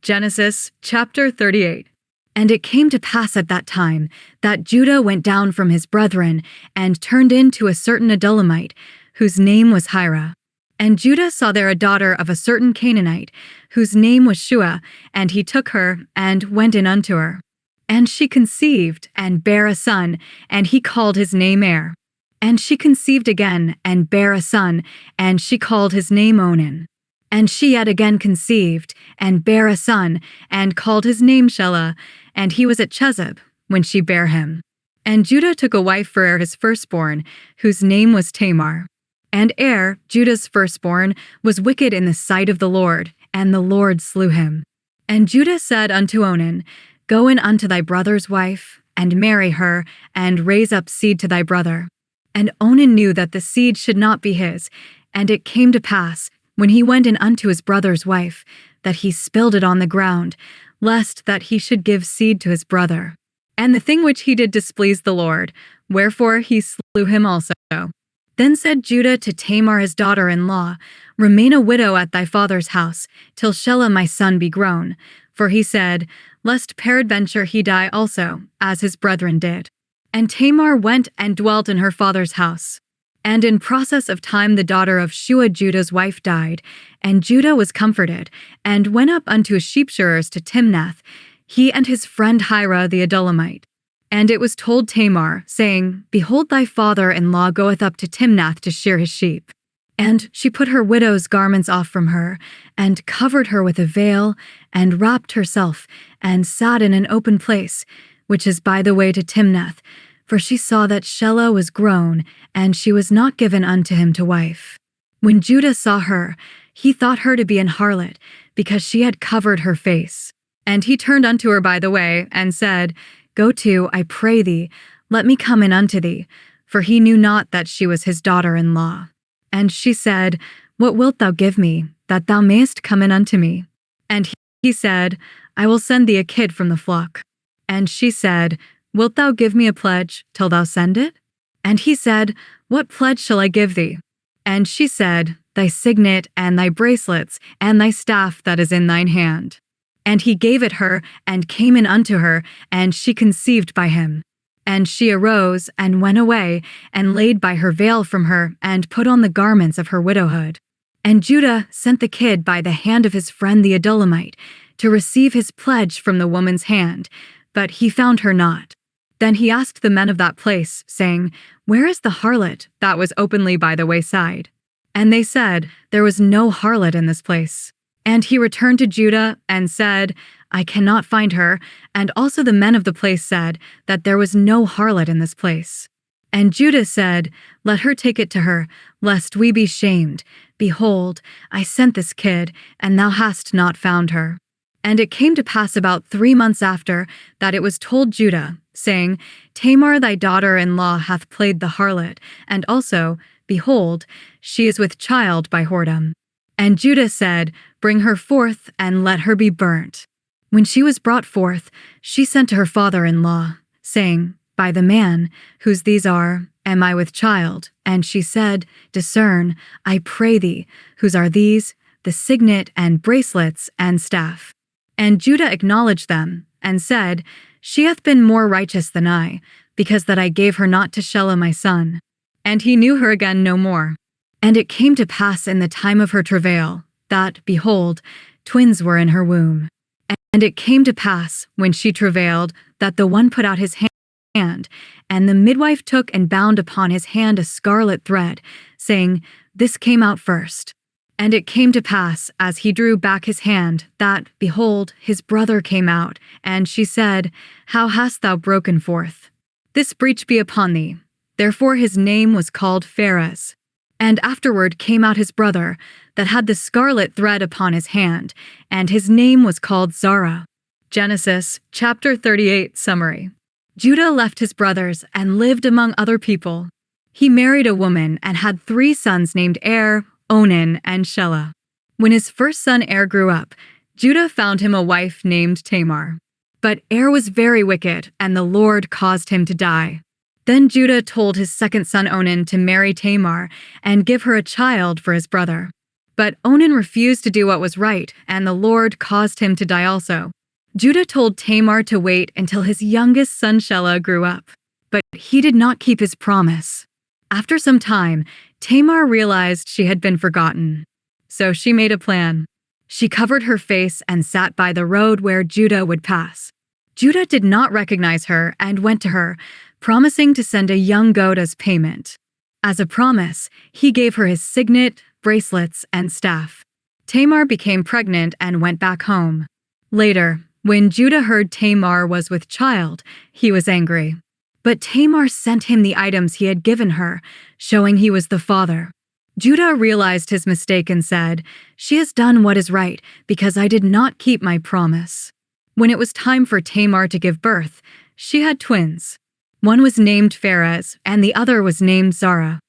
Genesis chapter 38. And it came to pass at that time that Judah went down from his brethren and turned in to a certain Adullamite, whose name was Hirah. And Judah saw there a daughter of a certain Canaanite, whose name was Shuah, and he took her and went in unto her. And she conceived and bare a son, and he called his name Er. And she conceived again and bare a son, and she called his name Onan. And she yet again conceived, and bare a son, and called his name Shelah, and he was at Chezib, when she bare him. And Judah took a wife for Er his firstborn, whose name was Tamar. And Er, Judah's firstborn, was wicked in the sight of the Lord, and the Lord slew him. And Judah said unto Onan, Go in unto thy brother's wife, and marry her, and raise up seed to thy brother. And Onan knew that the seed should not be his, and it came to pass, when he went in unto his brother's wife, that he spilled it on the ground, lest that he should give seed to his brother. And the thing which he did displeased the Lord, wherefore he slew him also. Then said Judah to Tamar his daughter-in-law, Remain a widow at thy father's house, till Shelah my son be grown. For he said, Lest peradventure he die also, as his brethren did. And Tamar went and dwelt in her father's house. And in process of time the daughter of Shuah Judah's wife died, and Judah was comforted, and went up unto his sheepshearers to Timnath, he and his friend Hirah the Adullamite. And it was told Tamar, saying, Behold, thy father-in-law goeth up to Timnath to shear his sheep. And she put her widow's garments off from her, and covered her with a veil, and wrapped herself, and sat in an open place, which is by the way to Timnath, for she saw that Shelah was grown, and she was not given unto him to wife. When Judah saw her, he thought her to be an harlot, because she had covered her face. And he turned unto her by the way, and said, Go to, I pray thee, let me come in unto thee, for he knew not that she was his daughter-in-law. And she said, What wilt thou give me, that thou mayest come in unto me? And he said, I will send thee a kid from the flock. And she said, Wilt thou give me a pledge till thou send it? And he said, What pledge shall I give thee? And she said, Thy signet, and thy bracelets, and thy staff that is in thine hand. And he gave it her, and came in unto her, and she conceived by him. And she arose, and went away, and laid by her veil from her, and put on the garments of her widowhood. And Judah sent the kid by the hand of his friend the Adullamite, to receive his pledge from the woman's hand, but he found her not. Then he asked the men of that place, saying, Where is the harlot that was openly by the wayside? And they said, There was no harlot in this place. And he returned to Judah and said, I cannot find her. And also the men of the place said that there was no harlot in this place. And Judah said, Let her take it to her, lest we be shamed. Behold, I sent this kid, and thou hast not found her. And it came to pass about 3 months after that it was told Judah, saying, Tamar thy daughter-in-law hath played the harlot, and also, behold, she is with child by whoredom. And Judah said, Bring her forth, and let her be burnt. When she was brought forth, she sent to her father-in-law, saying, By the man, whose these are, am I with child? And she said, Discern, I pray thee, whose are these, the signet and bracelets and staff. And Judah acknowledged them, and said, She hath been more righteous than I, because that I gave her not to Shelah my son. And he knew her again no more. And it came to pass in the time of her travail, that, behold, twins were in her womb. And it came to pass, when she travailed, that the one put out his hand, and the midwife took and bound upon his hand a scarlet thread, saying, This came out first. And it came to pass, as he drew back his hand, that, behold, his brother came out. And she said, How hast thou broken forth? This breach be upon thee. Therefore his name was called Pharez. And afterward came out his brother, that had the scarlet thread upon his hand, and his name was called Zara. Genesis chapter 38 summary. Judah left his brothers and lived among other people. He married a woman and had 3 sons named Er, Onan, and Shelah. When his first son Er grew up, Judah found him a wife named Tamar. But Er was very wicked, and the Lord caused him to die. Then Judah told his second son Onan to marry Tamar and give her a child for his brother. But Onan refused to do what was right, and the Lord caused him to die also. Judah told Tamar to wait until his youngest son Shelah grew up, but he did not keep his promise. After some time, Tamar realized she had been forgotten. So she made a plan. She covered her face and sat by the road where Judah would pass. Judah did not recognize her and went to her, promising to send a young goat as payment. As a promise, he gave her his signet, bracelets, and staff. Tamar became pregnant and went back home. Later, when Judah heard Tamar was with child, he was angry. But Tamar sent him the items he had given her, showing he was the father. Judah realized his mistake and said, "She has done what is right, because I did not keep my promise." When it was time for Tamar to give birth, she had twins. One was named Pharez, and the other was named Zara.